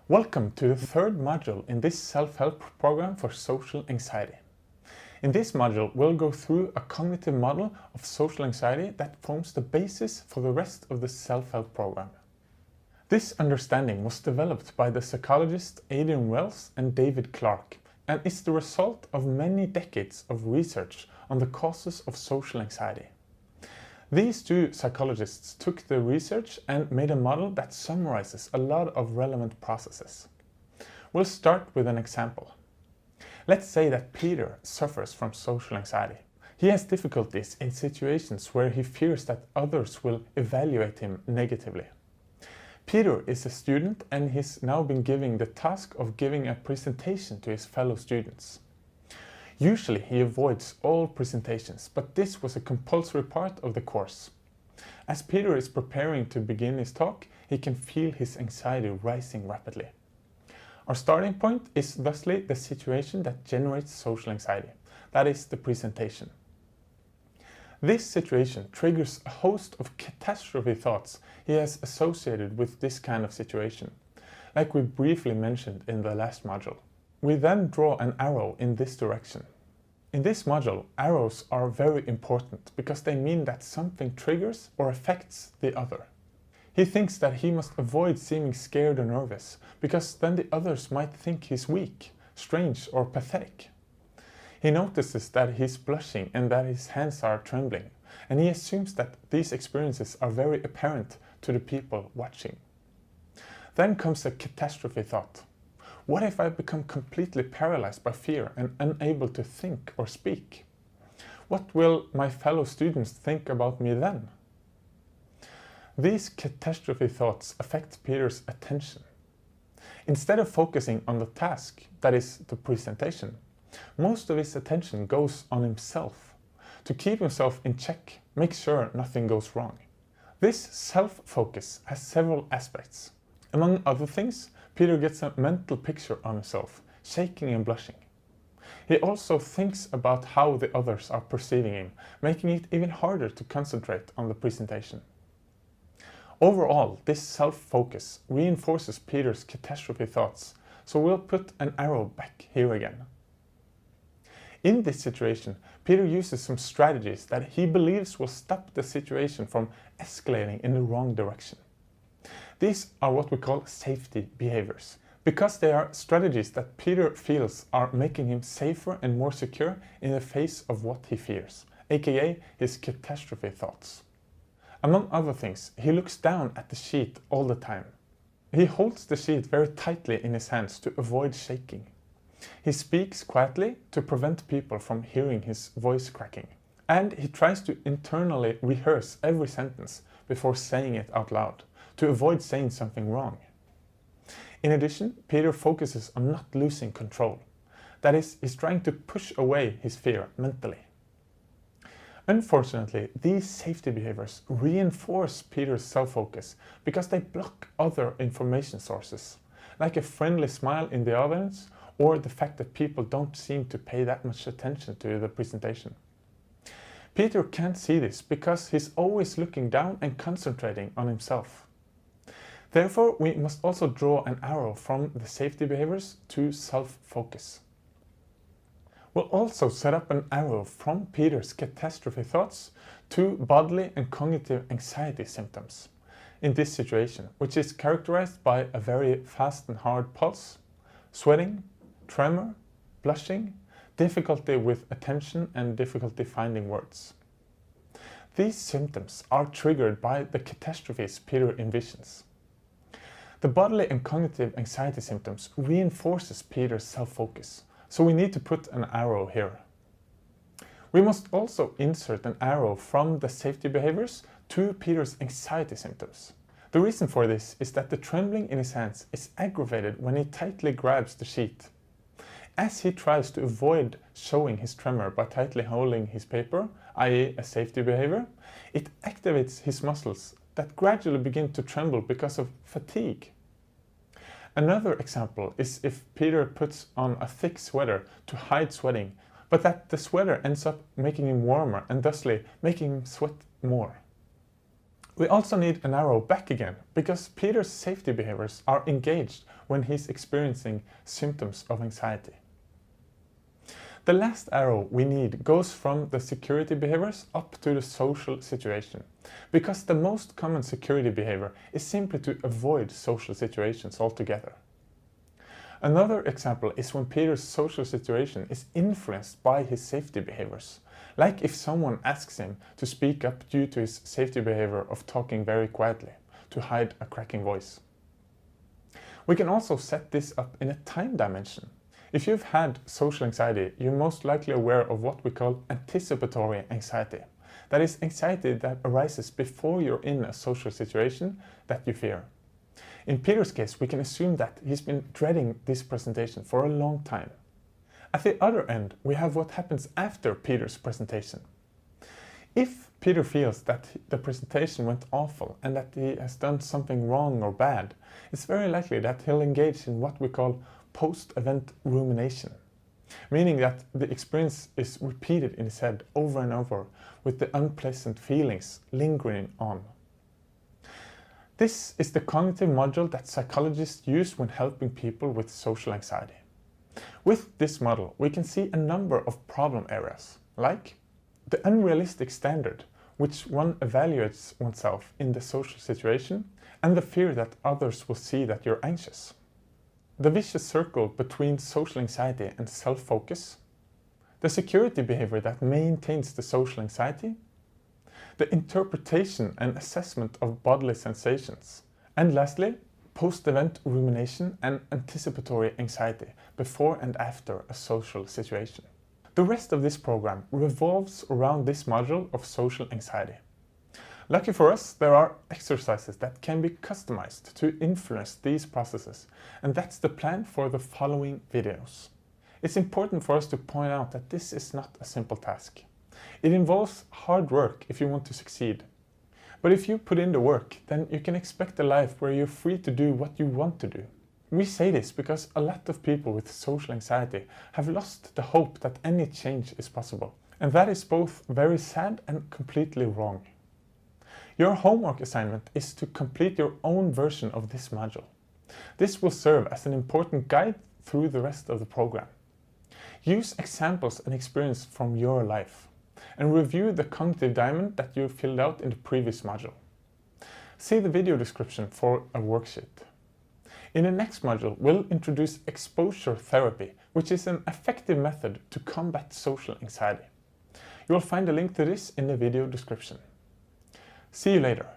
Welcome to the third module in this self-help program for social anxiety. In this module, we'll go through a cognitive model of social anxiety that forms the basis for the rest of the self-help program. This understanding was developed by the psychologists Adrian Wells and David Clark and is the result of many decades of research on the causes of social anxiety. These two psychologists took the research and made a model that summarizes a lot of relevant processes. We'll start with an example. Let's say that Peter suffers from social anxiety. He has difficulties in situations where he fears that others will evaluate him negatively. Peter is a student and he's now been given the task of giving a presentation to his fellow students. Usually he avoids all presentations, but this was a compulsory part of the course. As Peter is preparing to begin his talk, he can feel his anxiety rising rapidly. Our starting point is thusly the situation that generates social anxiety, that is the presentation. This situation triggers a host of catastrophe thoughts he has associated with this kind of situation, like we briefly mentioned in the last module. We then draw an arrow in this direction. In this module, arrows are very important because they mean that something triggers or affects the other. He thinks that he must avoid seeming scared or nervous because then the others might think he's weak, strange or pathetic. He notices that he's blushing and that his hands are trembling, and he assumes that these experiences are very apparent to the people watching. Then comes a catastrophe thought. What if I become completely paralyzed by fear and unable to think or speak? What will my fellow students think about me then? These catastrophe thoughts affect Peter's attention. Instead of focusing on the task, that is the presentation, most of his attention goes on himself, to keep himself in check, make sure nothing goes wrong. This self-focus has several aspects. Among other things, Peter gets a mental picture on himself, shaking and blushing. He also thinks about how the others are perceiving him, making it even harder to concentrate on the presentation. Overall, this self-focus reinforces Peter's catastrophe thoughts, so we'll put an arrow back here again. In this situation, Peter uses some strategies that he believes will stop the situation from escalating in the wrong direction. These are what we call safety behaviors, because they are strategies that Peter feels are making him safer and more secure in the face of what he fears, aka his catastrophe thoughts. Among other things, he looks down at the sheet all the time. He holds the sheet very tightly in his hands to avoid shaking. He speaks quietly to prevent people from hearing his voice cracking. And he tries to internally rehearse every sentence before saying it out loud, to avoid saying something wrong. In addition, Peter focuses on not losing control. That is, he's trying to push away his fear mentally. Unfortunately, these safety behaviors reinforce Peter's self-focus because they block other information sources, like a friendly smile in the audience or the fact that people don't seem to pay that much attention to the presentation. Peter can't see this because he's always looking down and concentrating on himself. Therefore, we must also draw an arrow from the safety behaviors to self-focus. We'll also set up an arrow from Peter's catastrophe thoughts to bodily and cognitive anxiety symptoms in this situation, which is characterized by a very fast and hard pulse, sweating, tremor, blushing, difficulty with attention and difficulty finding words. These symptoms are triggered by the catastrophes Peter envisions. The bodily and cognitive anxiety symptoms reinforces Peter's self-focus, so we need to put an arrow here. We must also insert an arrow from the safety behaviors to Peter's anxiety symptoms. The reason for this is that the trembling in his hands is aggravated when he tightly grabs the sheet. As he tries to avoid showing his tremor by tightly holding his paper, i.e. a safety behavior, it activates his muscles that gradually begin to tremble because of fatigue. Another example is if Peter puts on a thick sweater to hide sweating, but that the sweater ends up making him warmer and thusly making him sweat more. We also need an arrow back again, because Peter's safety behaviors are engaged when he's experiencing symptoms of anxiety. The last arrow we need goes from the security behaviors up to the social situation, because the most common security behavior is simply to avoid social situations altogether. Another example is when Peter's social situation is influenced by his safety behaviors, like if someone asks him to speak up due to his safety behavior of talking very quietly, to hide a cracking voice. We can also set this up in a time dimension. If you've had social anxiety, you're most likely aware of what we call anticipatory anxiety. That is anxiety that arises before you're in a social situation that you fear. In Peter's case, we can assume that he's been dreading this presentation for a long time. At the other end, we have what happens after Peter's presentation. If Peter feels that the presentation went awful and that he has done something wrong or bad, it's very likely that he'll engage in what we call post-event rumination, meaning that the experience is repeated in his head over and over with the unpleasant feelings lingering on. This is the cognitive module that psychologists use when helping people with social anxiety. With this model, we can see a number of problem areas, like the unrealistic standard, which one evaluates oneself in the social situation, and the fear that others will see that you're anxious. The vicious circle between social anxiety and self-focus, the security behavior that maintains the social anxiety, the interpretation and assessment of bodily sensations, and lastly, post-event rumination and anticipatory anxiety before and after a social situation. The rest of this program revolves around this module of social anxiety. Lucky for us, there are exercises that can be customized to influence these processes, and that's the plan for the following videos. It's important for us to point out that this is not a simple task. It involves hard work if you want to succeed. But if you put in the work, then you can expect a life where you're free to do what you want to do. We say this because a lot of people with social anxiety have lost the hope that any change is possible. And that is both very sad and completely wrong. Your homework assignment is to complete your own version of this module. This will serve as an important guide through the rest of the program. Use examples and experience from your life, and review the cognitive diamond that you filled out in the previous module. See the video description for a worksheet. In the next module, we'll introduce exposure therapy, which is an effective method to combat social anxiety. You will find a link to this in the video description. See you later.